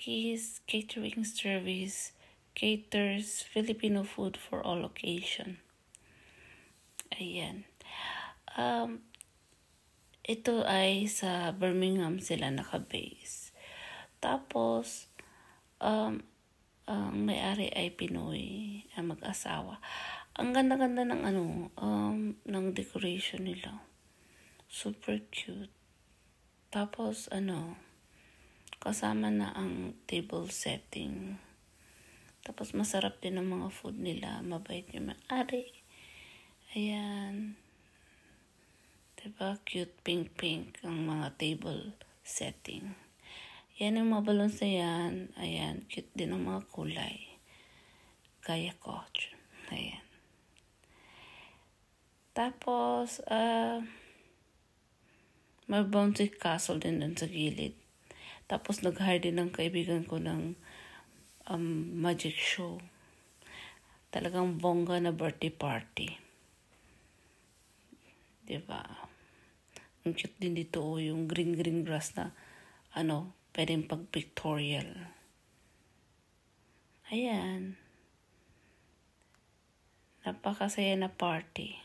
Maki's Catering Service caters Filipino food for all occasion. Ayan. Ito ay sa Birmingham sila naka-base. Tapos, ang may-ari ay Pinoy, mag-asawa. Ang ganda-ganda ng ng decoration nila. Super cute. Tapos, kasama na ang table setting. Tapos, masarap din ang mga food nila. Mabait yung may-ari. Ayan. Diba? Cute pink-pink ang mga table setting. Yan yung mga balloons na yan. Ayan. Cute din ang mga kulay. Kaya ko. Ayan. Tapos, may bouncy castle din dun sa gilid. Tapos, nag-hire din ng kaibigan ko ng magic show. Talagang bongga na birthday party. Diba? Ang cute din dito, yung green grass na, pwedeng pag-pictorial. Ayan. Napakasaya na party.